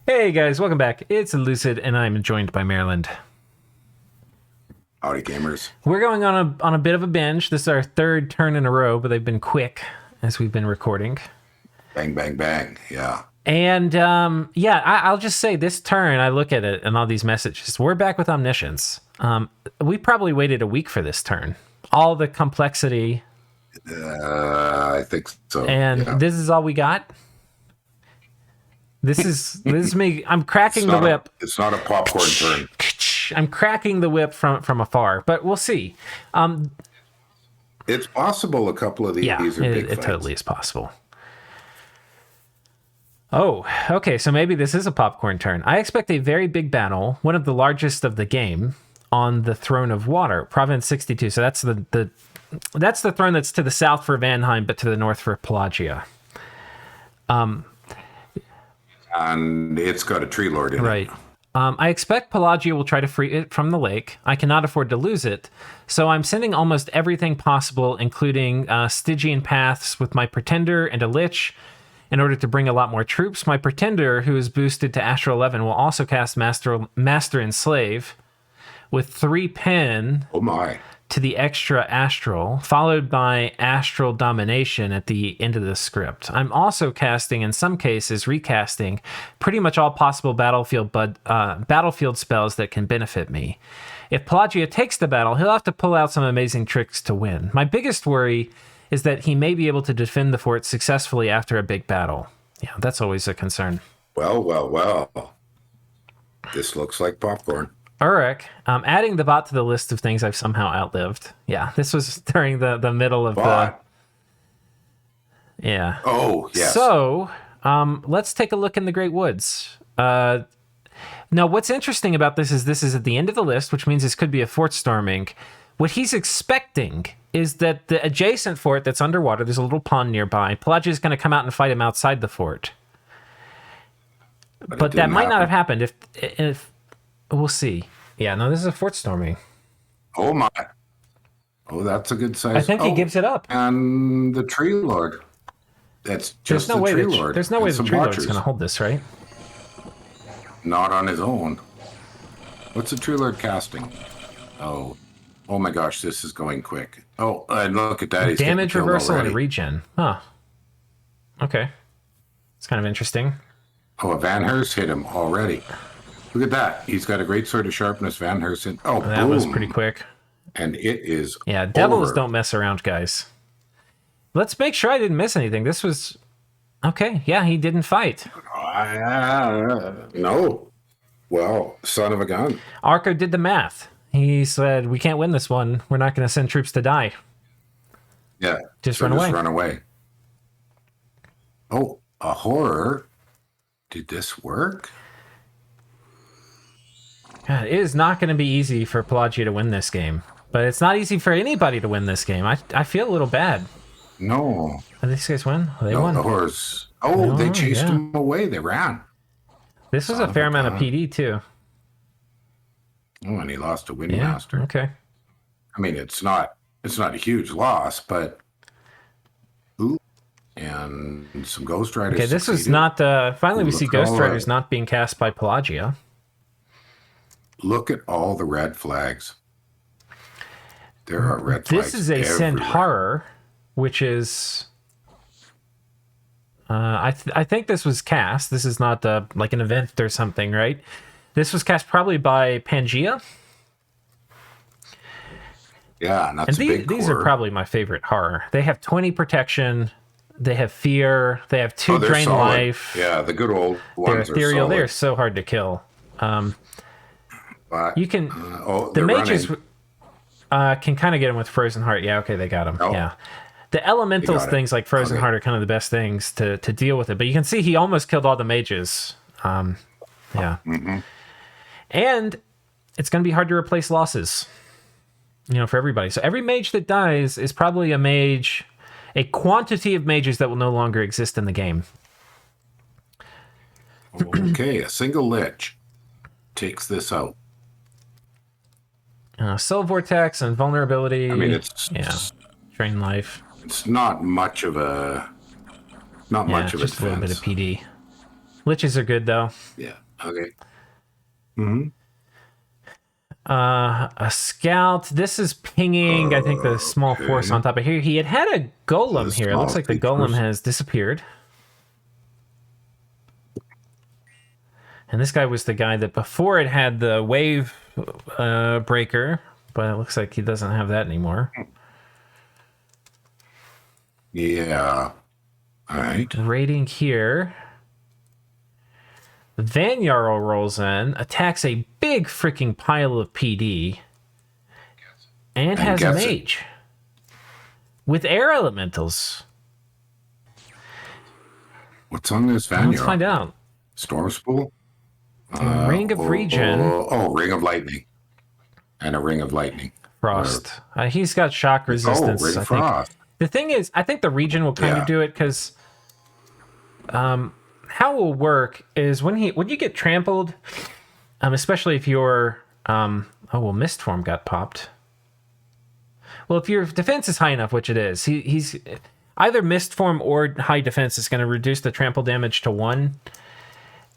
Hey guys, welcome back. It's Lucid, and I'm joined by Maryland. Howdy, gamers. We're going on a bit of a binge. This is our third turn in a row, but they've been quick as we've been recording. Bang, bang, bang. Yeah. And I'll just say this turn, I look at it and all these messages. We're back with omniscience. We probably waited a week for this turn. All the complexity. I think so. And this is all we got. This is me. I'm cracking the whip. It's not a popcorn turn. I'm cracking the whip from afar, but we'll see. It's possible a couple of these are big fights. It totally is possible. Oh, okay, so maybe this is a popcorn turn. I expect a very big battle, one of the largest of the game, on the Throne of Water, Province 62. So that's that's the throne that's to the south for Vanheim, but to the north for Pelagia. And it's got a tree lord in it. Right. I expect Pelagia will try to free it from the lake. I cannot afford to lose it, so I'm sending almost everything possible, including Stygian paths with my Pretender and a Lich, in order to bring a lot more troops. My Pretender, who is boosted to Astral 11, will also cast Master and Slave with 3 pen to the extra Astral, followed by Astral Domination at the end of the script. I'm also casting, in some cases, recasting pretty much all possible battlefield spells that can benefit me. If Pelagia takes the battle, he'll have to pull out some amazing tricks to win. My biggest worry is that he may be able to defend the fort successfully after a big battle. Yeah, that's always a concern. Well. This looks like popcorn. Uruk, adding the bot to the list of things I've somehow outlived. Yeah, this was during the middle of bot. Yeah. Oh, yes. So, let's take a look in the Great Woods. Now, what's interesting about this is at the end of the list, which means this could be a fort storming. What he's expecting is that the adjacent fort that's underwater, there's a little pond nearby, Pelagia is going to come out and fight him outside the fort. But that might not have happened if we'll see. Yeah, no, this is a fort storming. Oh my. Oh, that's a good size. I think he gives it up. And the tree lord. That's just the tree lord. There's no way the tree lord's going to hold this, right? Not on his own. What's the tree lord casting? Oh my gosh, this is going quick. Oh, and look at that. He's damage reversal and regen. Huh. Okay. It's kind of interesting. Oh, a Vanheim hit him already. Look at that. He's got a great sword of sharpness. Vanheim. Oh, that boom. was pretty quick. And it is devils don't mess around, guys. Let's make sure I didn't miss anything. This was... Okay, yeah, he didn't fight. No. Well, son of a gun. Arco did the math. He said, we can't win this one. We're not going to send troops to die. Yeah. Just run away. Oh, a horror. Did this work? God, it is not going to be easy for Pelagia to win this game. But it's not easy for anybody to win this game. I feel a little bad. No. Did these guys win? They won. The horse. Oh, they chased him away. They ran. This was a fair amount of PD, too. Oh, and he lost a Windmaster. Okay. I mean, it's not a huge loss, but... Ooh. And some Ghost Riders. Okay, this is not... finally, we see Ghost Riders not being cast by Pelagia. Look at all the red flags. There are red flags. This is a send horror, which is... I think this was cast. This is not like an event or something, right? This was cast probably by Pangaea. Yeah, and that's these are probably my favorite horror. They have 20 protection. They have fear. They have 2 drain life. Yeah, the good old ones. They're ethereal. They're so hard to kill. But, you can... the mages can kind of get them with Frozen Heart. Yeah, okay, they got them. Oh. Yeah. The elementals things like Frozen Heart are kind of the best things to deal with it. But you can see he almost killed all the mages. Yeah. Mm-hmm. And it's going to be hard to replace losses, for everybody. So every mage that dies is probably a quantity of mages that will no longer exist in the game. Okay, a single lich takes this out. Soul Vortex and Vulnerability. I mean, it's... Drain life. It's not much of a... Not much of a just a little bit of PD. Liches are good though. Yeah. Okay. Mm-hmm. A scout. This is pinging, I think, the small force on top of here. He had a golem here. It looks like the golem has disappeared. And this guy was the guy that before it had the wave breaker, but it looks like he doesn't have that anymore. Yeah. All right. Raiding here. Van Jarl rolls in, attacks a big freaking pile of PD, and has a mage. With air elementals. What's on this Van Jarl? Let's find out. Storm Spool? Ring of Regen. Ring of Lightning. And a Ring of Lightning. Frost. He's got shock resistance. Ring of Frost. The thing is, I think the Regen will kind of do it because how it will work is when you get trampled, especially if you're Mist Form got popped. Well, if your defense is high enough, which it is, he's either Mist Form or high defense is going to reduce the trample damage to 1.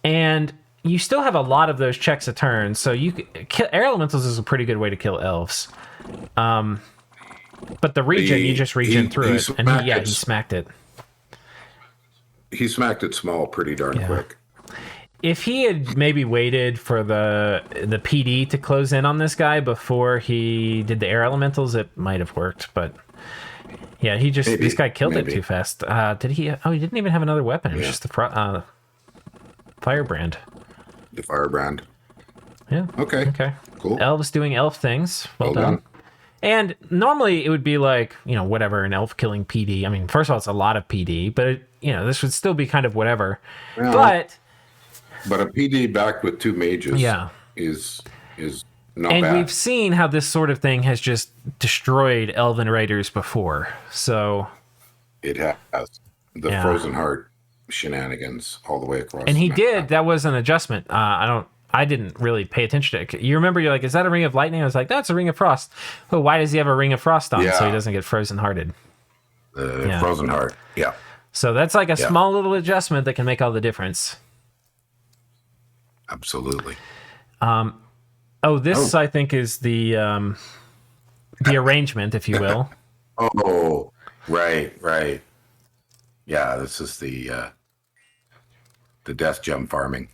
And you still have a lot of those checks a turn, so air elementals is a pretty good way to kill elves. But the regen, you just regen through it, and he smacked it. He smacked it small pretty darn quick. If he had maybe waited for the PD to close in on this guy before he did the air elementals, it might have worked. But yeah, this guy killed it too fast. Did he? Oh, he didn't even have another weapon. It was just the firebrand. The firebrand. Yeah. Okay. Cool. Elves doing elf things. Well done. And normally it would be like, whatever, an elf killing PD. I mean, first of all, it's a lot of PD, but this would still be kind of whatever. Yeah. But a PD backed with 2 mages is not bad. And we've seen how this sort of thing has just destroyed Elven raiders before. So it has the Frozen Heart shenanigans all the way across. And he did. That was an adjustment. I didn't really pay attention to it. You remember, you're like, is that a Ring of Lightning? I was like, that's a Ring of Frost. Well, why does he have a Ring of Frost on so he doesn't get frozen hearted? Frozen Heart, yeah. So that's like a small little adjustment that can make all the difference. Absolutely. This I think is the arrangement, if you will. Oh, right. Yeah, this is the death gem farming.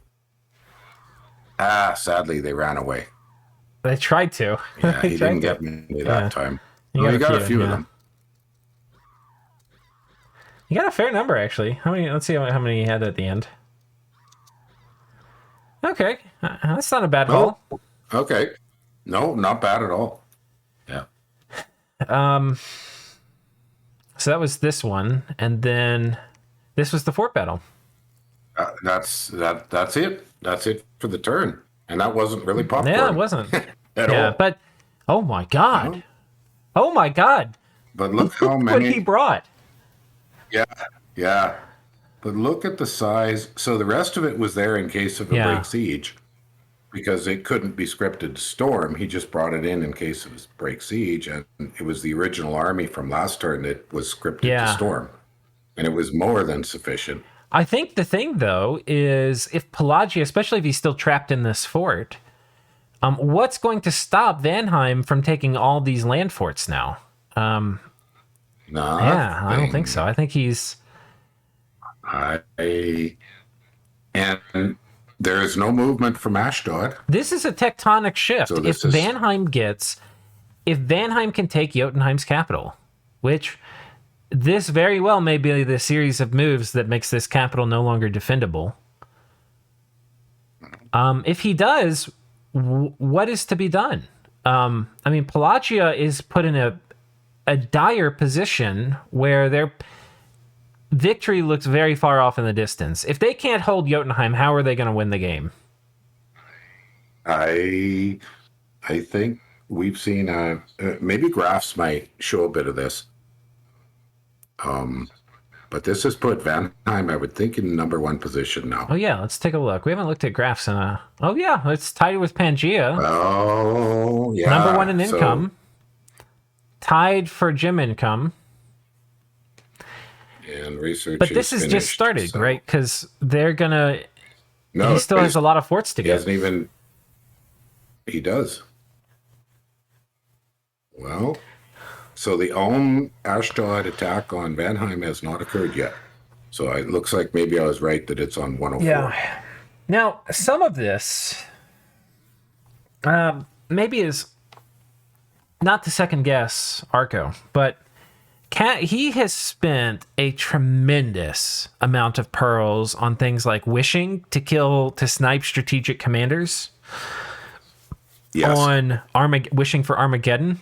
Sadly, they ran away. They tried to. Yeah, he didn't get me that time. You got a few of them. You got a fair number, actually. How many? Let's see how many he had at the end. Okay, that's not a bad haul. Okay, no, not bad at all. Yeah. So that was this one, and then this was the fort battle. That's it. That's it for the turn, and that wasn't really popcorn. Yeah, it wasn't at all. But oh my god, But look how many what he brought. Yeah. But look at the size. So the rest of it was there in case of a break siege, because it couldn't be scripted to storm. He just brought it in case of break siege, and it was the original army from last turn that was scripted to storm, and it was more than sufficient. I think the thing, though, is if Pelagia, especially if he's still trapped in this fort, what's going to stop Vanheim from taking all these land forts now? I don't think so. I think he's... And there is no movement from Ashdod. This is a tectonic shift. So if Vanheim can take Jotunheim's capital, which... This very well may be the series of moves that makes this capital no longer defendable. If he does, what is to be done? Pelagia is put in a dire position where their victory looks very far off in the distance. If they can't hold Jotunheim, how are they going to win the game? I think we've seen maybe graphs might show a bit of this. But this has put Vanheim, I would think, in number 1 position now. Oh yeah, let's take a look. We haven't looked at graphs in a... Oh yeah, it's tied with Pangaea. Oh yeah. Number 1 in income. Tied for gym income. And research. But this is just started, right? Because they're gonna No, he still has a lot of forts to he get. hasn't even. He does. Well, so the Ashdod attack on Vanheim has not occurred yet. So it looks like maybe I was right that it's on 104. Yeah. Now, some of this maybe is not to second guess Arco, but he has spent a tremendous amount of pearls on things like wishing to snipe strategic commanders. Yes. On wishing for Armageddon.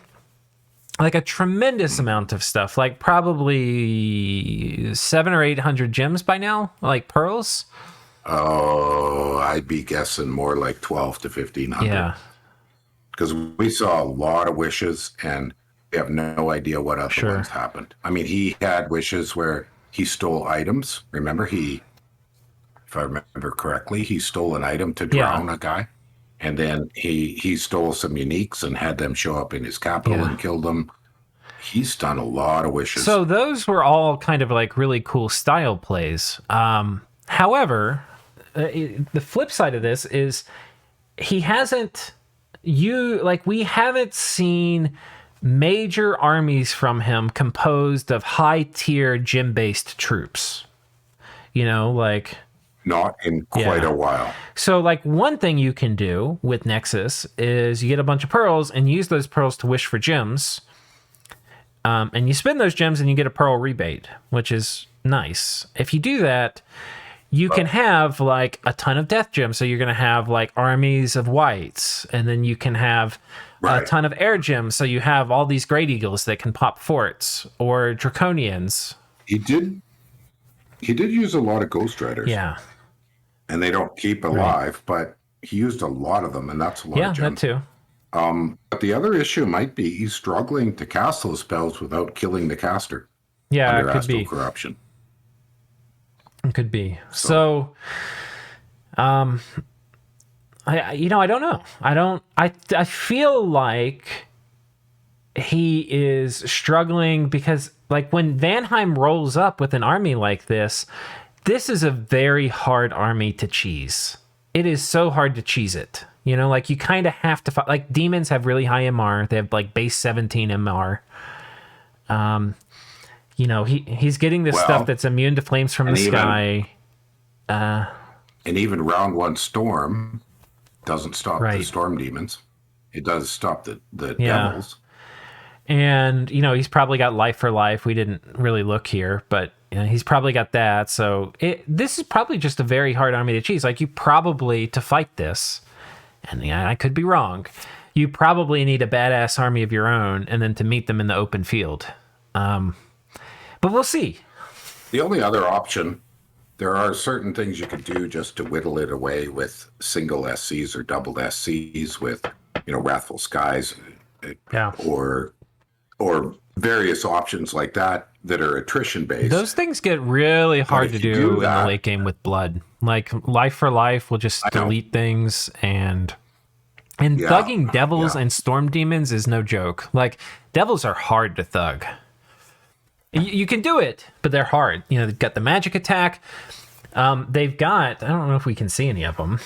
Like a tremendous amount of stuff, like probably 700 or 800 gems by now, like pearls. Oh, I'd be guessing more like 12 to 1500. Yeah. Because we saw a lot of wishes and we have no idea what other ones happened. I mean, he had wishes where he stole items. Remember, if I remember correctly, he stole an item to drown a guy. And then he stole some uniques and had them show up in his capital and killed them. He's done a lot of wishes. So those were all kind of like really cool style plays. However, the flip side of this is we haven't seen major armies from him composed of high tier gym based troops. Not in quite a while. So, like, one thing you can do with Nexus is you get a bunch of pearls and use those pearls to wish for gems. And you spend those gems and you get a pearl rebate, which is nice. If you do that, you can have, like, a ton of death gems. So you're going to have, like, armies of whites. And then you can have a ton of air gems. So you have all these Great Eagles that can pop forts or Draconians. He did use a lot of Ghost Riders. Yeah. And they don't keep alive, but he used a lot of them, and that's a lot of gems. Yeah, that too. But the other issue might be he's struggling to cast those spells without killing the caster. Yeah, under it could be. corruption. It could be. So I don't know. I feel like he is struggling because, like, when Vanheim rolls up with an army like this is a very hard army to cheese. It is so hard to cheese it. Like, you kind of have to fight. Like, demons have really high MR. They have, like, base 17 MR. He's getting this stuff that's immune to flames from the sky. And even round one storm doesn't stop the storm demons. It does stop the devils. And, he's probably got life for life. We didn't really look here, but he's probably got that. So this is probably just a very hard army to cheese. Like, you probably, to fight this, and I could be wrong, you probably need a badass army of your own and then to meet them in the open field. But we'll see. The only other option, there are certain things you could do just to whittle it away with single SCs or double SCs with, Wrathful Skies or various options like that are attrition based. Those things get really hard to do in the late game with blood. Like, life for life will just delete things, and thugging devils and storm demons is no joke. Like, devils are hard to thug. You can do it, but they're hard. They've got the magic attack. They've got, I don't know if we can see any of them.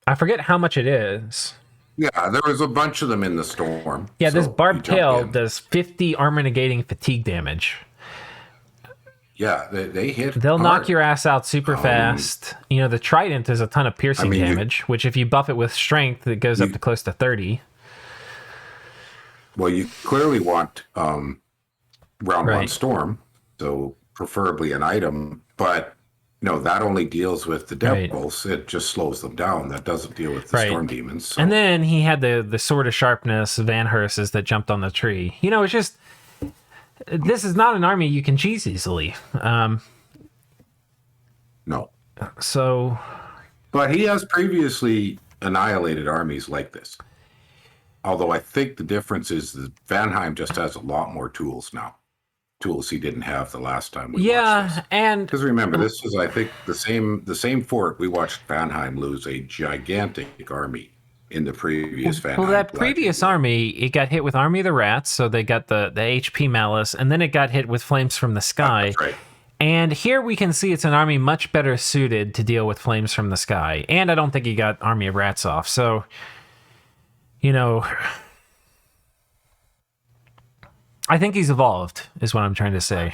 I forget how much it is. Yeah, there was a bunch of them in the storm. Yeah, this Barbed Tail does 50 armor negating fatigue damage. Yeah, they hit. They'll knock your ass out super fast. The Trident is a ton of piercing damage, which if you buff it with strength, it goes up to close to 30. Well, you clearly want round one storm, so preferably an item, but that only deals with the devils. It just slows them down. That doesn't deal with the storm demons. So. And then he had the Sword of Sharpness Van Herses that jumped on the tree. It's just, this is not an army you can cheese easily. No. So. But he has previously annihilated armies like this. Although I think the difference is that Vanheim just has a lot more tools now. Tools he didn't have the last time we watched this. And because remember, this was, I think, the same fort we watched Vanheim lose a gigantic army in the previous Vanheim. Well, that previous army, it got hit with Army of the Rats, so they got the HP Malice, and then it got hit with Flames from the Sky. That's right. And here we can see it's an army much better suited to deal with flames from the sky. And I don't think he got Army of Rats off. So, you know, I think he's evolved, is what I'm trying to say.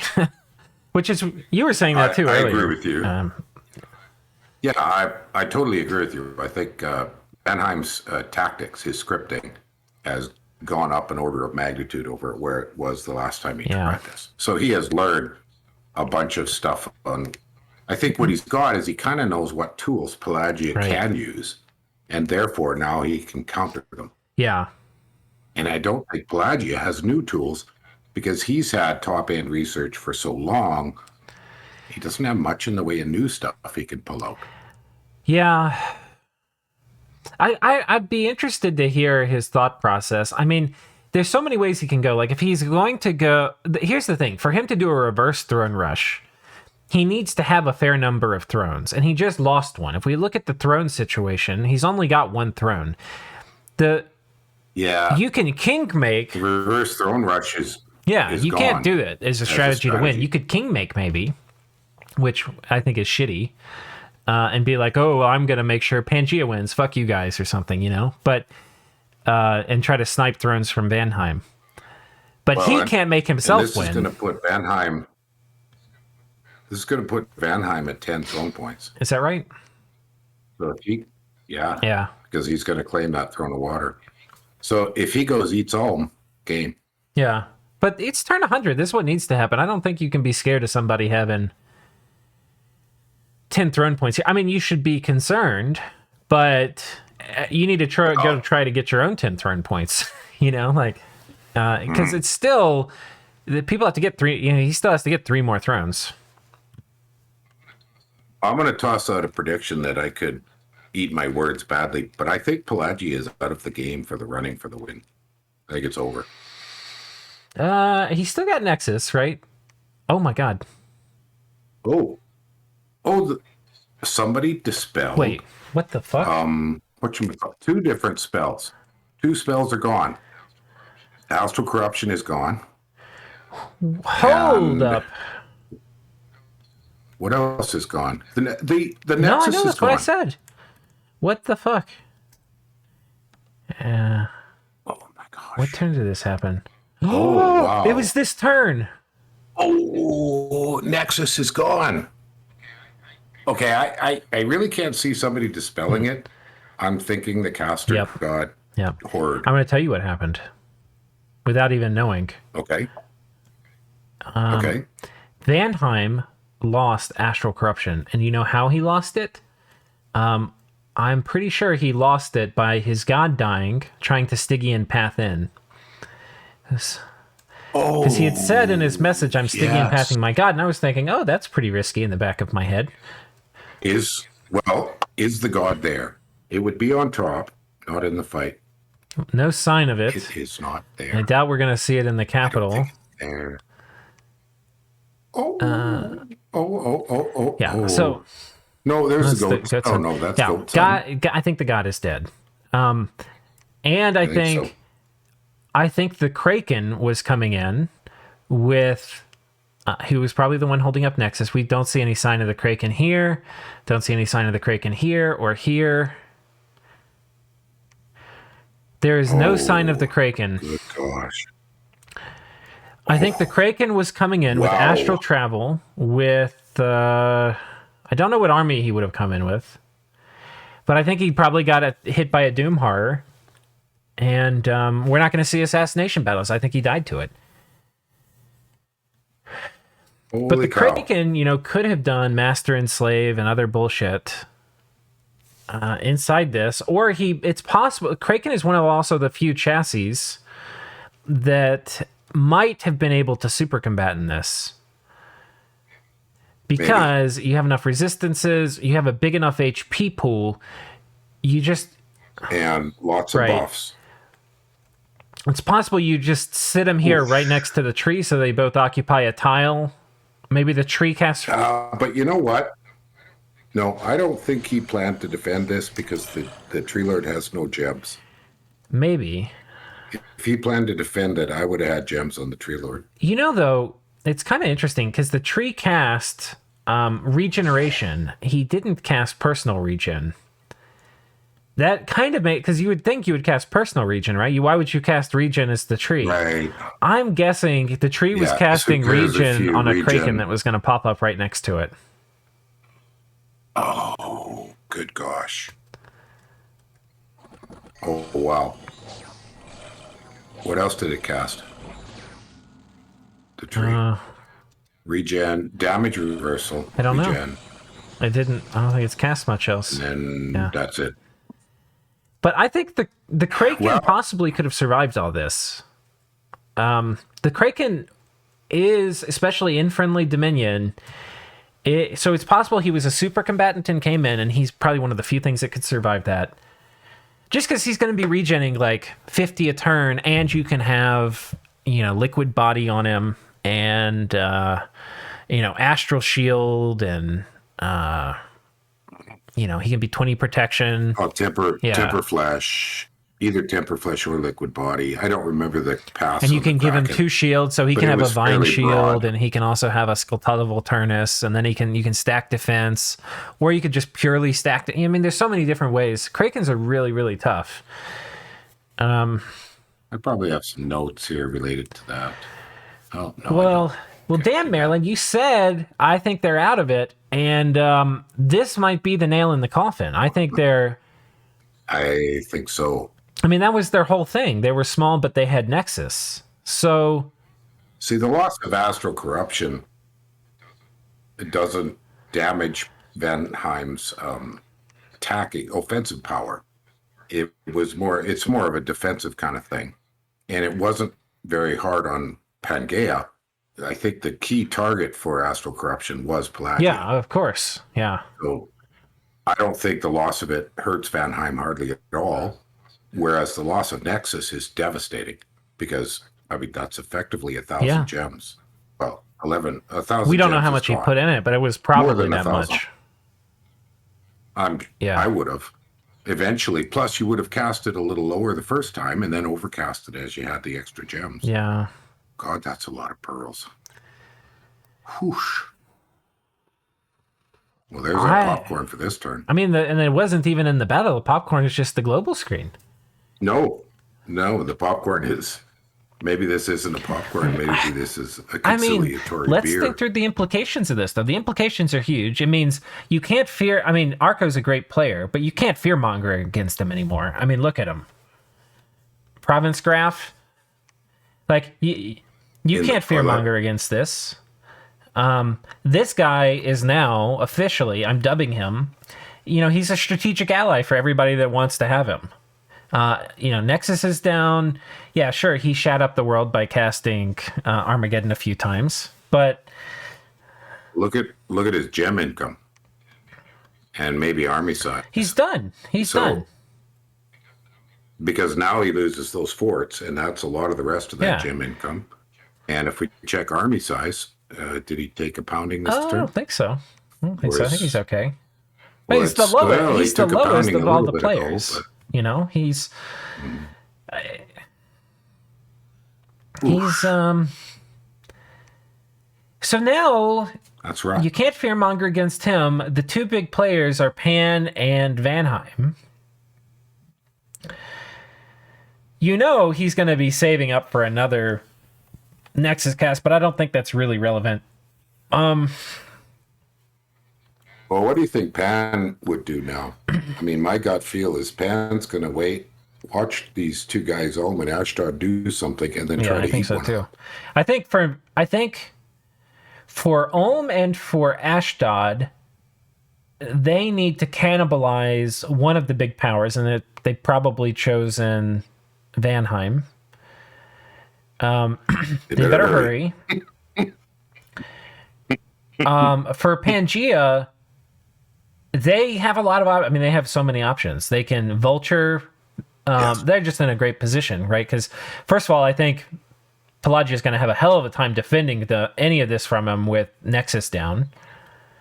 Which is, you were saying that too earlier. I agree with you. Yeah, I totally agree with you. I think Vanheim's tactics, his scripting, has gone up an order of magnitude over where it was the last time he tried this. So he has learned a bunch of stuff on. I think what he's got is he kind of knows what tools Pelagia can use, and therefore now he can counter them. Yeah. And I don't think Pelagia has new tools because he's had top end research for so long. He doesn't have much in the way of new stuff he can pull out. Yeah. I'd be interested to hear his thought process. I mean, there's so many ways he can go. Like, if he's going to go... Here's the thing. For him to do a reverse throne rush, he needs to have a fair number of thrones. And he just lost one. If we look at the throne situation, he's only got one throne. You can king make... The reverse throne rush is... Yeah, you can't do it as a strategy to win. You could king make, maybe, which I think is shitty. And be like, oh, well, I'm going to make sure Pangaea wins. Fuck you guys or something, you know? But... and try to snipe thrones from Vanheim. But he can't make himself this win. This is going to put Vanheim... This is going to put Vanheim at 10 throne points. Is that right? So if he... Yeah. Yeah. Because he's going to claim that throne of water. So if he goes eats all, game. Yeah. But it's turn 100. This is what needs to happen. I don't think you can be scared of somebody having 10 throne points here. I mean, you should be concerned, but you need to try to get your own 10 throne points, you know, like, because it's still, the people have to get 3, you know, he still has to get 3 more thrones. I'm going to toss out a prediction that I could eat my words badly, but I think Pelagia is out of the game for the running for the win. I think it's over. He's still got Nexus, right? Oh my God. Somebody dispelled. Wait, what the fuck? Two different spells. 2 spells are gone. Astral Corruption is gone. Hold up. What else is gone? The Nexus No, I know, is that's gone. what I said. What the fuck? Oh my gosh. What turn did this happen? Oh, wow. It was this turn. Oh, Nexus is gone. Okay, I really can't see somebody dispelling it. I'm thinking the caster got horrid. I'm going to tell you what happened without even knowing. Okay. Okay. Vanheim lost Astral Corruption, and you know how he lost it? I'm pretty sure he lost it by his god dying, trying to Stygian path in. Because he had said in his message, I'm Stygian pathing my god, and I was thinking, oh, that's pretty risky in the back of my head. Is the god there? It would be on top, not in the fight. No sign of it. It is not there. I doubt we're going to see it in the capital. There. Yeah, so... No, there's the goat. That's goat. I think the god is dead. And I think the Kraken was coming in with... he was probably the one holding up Nexus. We don't see any sign of the Kraken here. Don't see any sign of the Kraken here or here. There is no sign of the Kraken. Good gosh. I think the Kraken was coming in with astral travel, with... I don't know what army he would have come in with. But I think he probably got hit by a Doom Horror. And we're not going to see assassination battles. I think he died to it. But the Kraken, you know, could have done Master and Slave and other bullshit inside this. Or it's possible... Kraken is one of also the few chassis that might have been able to super combat in this. Because you have enough resistances, you have a big enough HP pool, you just... And lots of buffs. It's possible you just sit them here right next to the tree so they both occupy a tile. Maybe the tree casts... but you know what? No, I don't think he planned to defend this because the Tree Lord has no gems. Maybe. If he planned to defend it, I would have had gems on the Tree Lord. You know, though, it's kind of interesting because the tree cast regeneration. He didn't cast personal regen. That kind of because you would think you would cast personal regen, right? Why would you cast regen as the tree? Right. I'm guessing the tree was casting regen on a kraken that was going to pop up right next to it. Oh, good gosh. Oh, wow. What else did it cast? The tree. Regen, damage reversal. I don't regen. know. I don't think it's cast much else. And then that's it. But I think the kraken possibly could have survived all this. The kraken is, especially in friendly Dominion, so it's possible he was a super combatant and came in, and he's probably one of the few things that could survive that. Just because he's going to be regenning like 50 a turn, and you can have, liquid body on him, and, astral shield, and, he can be 20 protection. Oh, temper flash. Either temper flesh or liquid body. I don't remember the path. And you can give him 2 shields, so he can have a vine shield, broad. And he can also have a Sculptata Volturnus, and then you can stack defense, or you could just purely stack. I mean, there's so many different ways. Krakens are really, really tough. I probably have some notes here related to that. Oh no. Well, damn, Marilyn, you said I think they're out of it, and this might be the nail in the coffin. I think so. I mean, that was their whole thing. They were small, but they had Nexus. So, see, the loss of astral corruption, it doesn't damage Vanheim's attacking offensive power. It's more of a defensive kind of thing, and it wasn't very hard on Pangaea. I think the key target for astral corruption was Pelagia. Yeah, of course. Yeah. So I don't think the loss of it hurts Vanheim hardly at all. Whereas the loss of Nexus is devastating because, that's effectively 1,000 gems. Well, 1,000. We don't know how much he put in it, but it was probably that 1,000. Much. I would have. Eventually, plus you would have cast it a little lower the first time and then overcast it as you had the extra gems. Yeah. God, that's a lot of pearls. Whoosh. Well, there's our popcorn for this turn. I mean, and it wasn't even in the battle. The popcorn is just the global screen. No, the popcorn is. Maybe this isn't a popcorn. Maybe this is a conciliatory beer. Let's think through the implications of this, though. The implications are huge. It means you can't fear. I mean, Arco's a great player, but you can't fearmonger against him anymore. I mean, look at him. Province Graph. Like, you can't fearmonger against this. This guy is now officially, I'm dubbing him, he's a strategic ally for everybody that wants to have him. Nexus is down. Yeah, sure, he shat up the world by casting Armageddon a few times, but look at his gem income and maybe army size. He's done. He's done. Because now he loses those forts, and that's a lot of the rest of that gem income. And if we check army size, did he take a pounding this turn? I don't think so. I think he's okay. But he's the lowest. He's the lowest of all the players. He's so now that's right. You can't fearmonger against him. The 2 big players are Pan and Vanheim. He's going to be saving up for another Nexus cast, but I don't think that's really relevant. Well, what do you think Pan would do now? I mean, my gut feel is Pan's going to watch these 2 guys, Ulm and Ashdod, do something, and then try to eat one. I think so too. I think for Ulm and for Ashdod, they need to cannibalize one of the big powers, and they've probably chosen Vanheim. They better hurry. For Pangaea, they have a lot of. They have so many options. They can vulture. They're just in a great position, right? Because first of all, I think Pelagia is going to have a hell of a time defending any of this from him with Nexus down.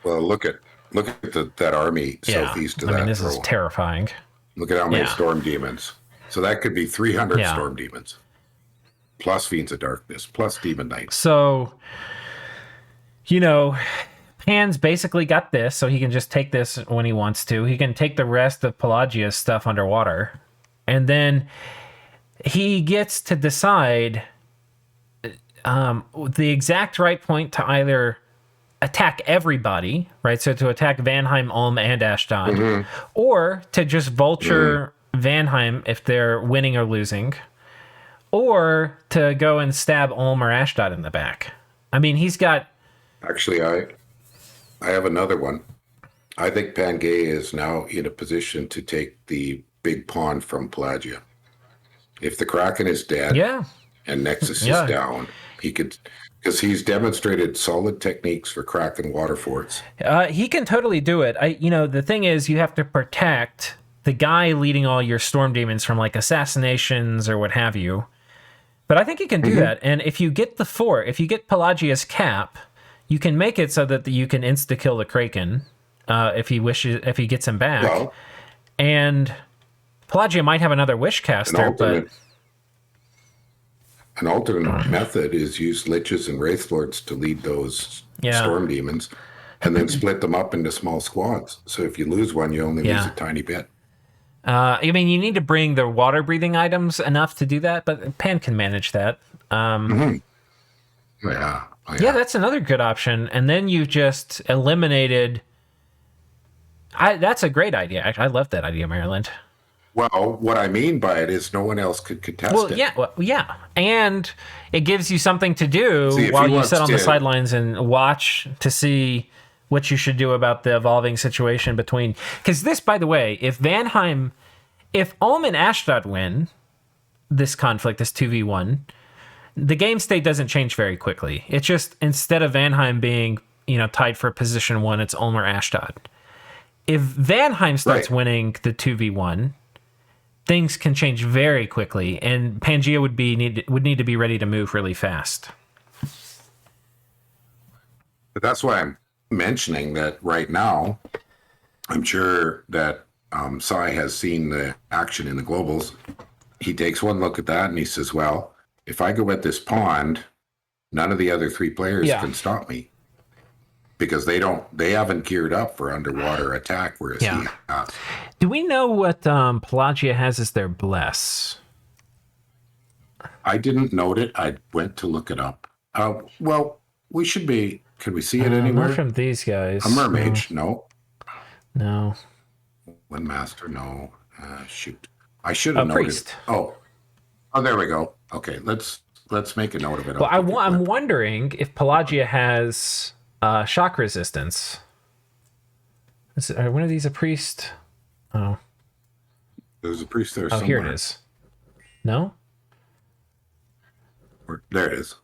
Well, look at that army southeast of that. This is terrifying. Look at how many storm demons. So that could be 300 storm demons, plus fiends of darkness, plus demon knights. So you know, Pan's basically got this, so he can just take this when he wants to. He can take the rest of Pelagia's stuff underwater. And then he gets to decide the exact right point to either attack everybody, right? So to attack Vanheim, Ulm, and Ashdod, or to just vulture Vanheim if they're winning or losing, or to go and stab Ulm or Ashdod in the back. I mean, he's got... Actually, I have another one. I think Pangaea is now in a position to take the big pawn from Pelagia. If the Kraken is dead and Nexus is down, he could... Because he's demonstrated solid techniques for Kraken water forts. He can totally do it. The thing is, you have to protect the guy leading all your storm demons from like assassinations or what have you. But I think he can do that. And if you get if you get Pelagia's cap, you can make it so that you can insta kill the Kraken if he gets him back. Well, and Pelagia might have another wish caster, but. An alternate method is use liches and wraithlords to lead those storm demons, and then split them up into small squads. So if you lose one, you only lose a tiny bit. I mean, you need to bring the water-breathing items enough to do that, but Pan can manage that. Yeah, that's another good option. And then you've just eliminated... that's a great idea. I love that idea, Maryland. Well, what I mean by it is no one else could contest it. Yeah. And it gives you something to do while you sit on the sidelines and watch to see what you should do about the evolving situation between... Because this, by the way, if Ulm and Ashdod win this conflict, this 2v1, the game state doesn't change very quickly. It's just, instead of Vanheim being, tied for position 1, it's Ulm or Ashdod. If Vanheim starts winning the 2v1... things can change very quickly, and Pangaea would need to be ready to move really fast. But that's why I'm mentioning that right now. I'm sure that Sai has seen the action in the globals. He takes one look at that and he says, "Well, if I go at this pond, none of the other 3 players can stop me because they haven't geared up for underwater attack, whereas he has." Do we know what Pelagia has as their bless? I didn't note it. I went to look it up. Well, we should be... Could we see it anywhere? Not from these guys. A mermage, no. No. One master, no. Shoot. I should have noted. Priest. Oh, there we go. Okay, let's make a note of it. Well, I'm wondering if Pelagia has shock resistance. Are one of these a priest? Oh. There's a priest there somewhere. Here it is. No? There it is.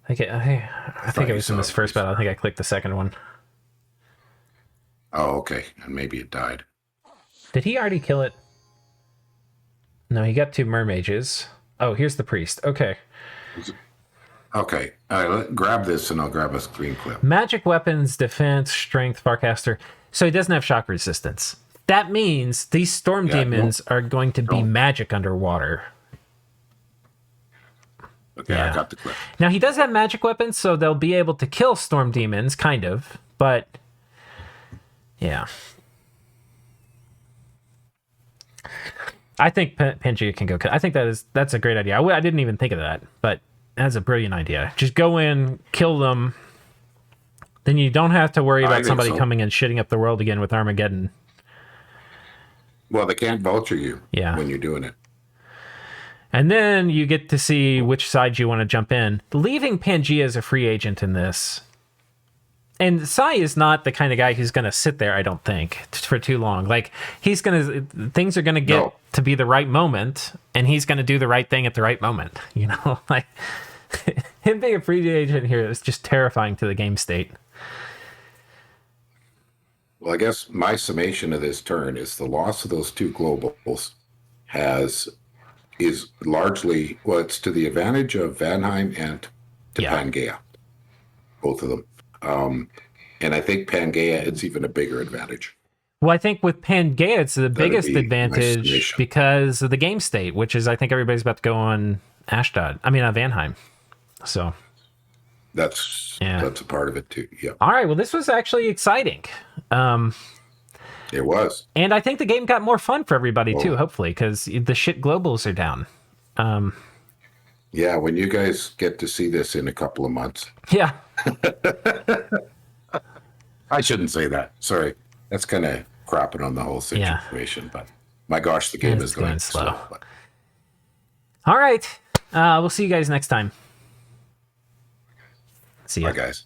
I think it was in this first battle. I think I clicked the second one. Oh, okay. And maybe it died. Did he already kill it? No, he got 2 mermages. Oh, here's the priest. Okay. Okay. All right, grab this and I'll grab a screen clip. Magic weapons, defense, strength, farcaster. So he doesn't have shock resistance. That means these storm demons are going to be magic underwater. Okay, I got the clip. Now, he does have magic weapons, so they'll be able to kill storm demons, kind of. But, yeah. I think Pangaea can go. I think that's a great idea. I didn't even think of that, but that's a brilliant idea. Just go in, kill them. Then you don't have to worry about somebody coming and shitting up the world again with Armageddon. Well, they can't vulture you when you're doing it. And then you get to see which side you want to jump in. Leaving Pangaea as a free agent in this. And Sai is not the kind of guy who's going to sit there, I don't think, for too long. Like, things are going to get to be the right moment, and he's going to do the right thing at the right moment. Like, him being a free agent here is just terrifying to the game state. Well, I guess my summation of this turn is the loss of those 2 globals is largely, it's to the advantage of Vanheim and to Pangaea, both of them. And I think Pangaea, it's even a bigger advantage. Well, I think with Pangaea, it's the biggest advantage because of the game state, which is I think everybody's about to go on Vanheim. So That's a part of it too. Yeah. All right. Well, this was actually exciting. It was. And I think the game got more fun for everybody too, hopefully, because the shit globals are down. Yeah, when you guys get to see this in a couple of months. Yeah. I shouldn't say that. Sorry. That's kind of crapping on the whole situation. But my gosh, the game is going slow. But... All right. We'll see you guys next time. See ya. Bye, guys.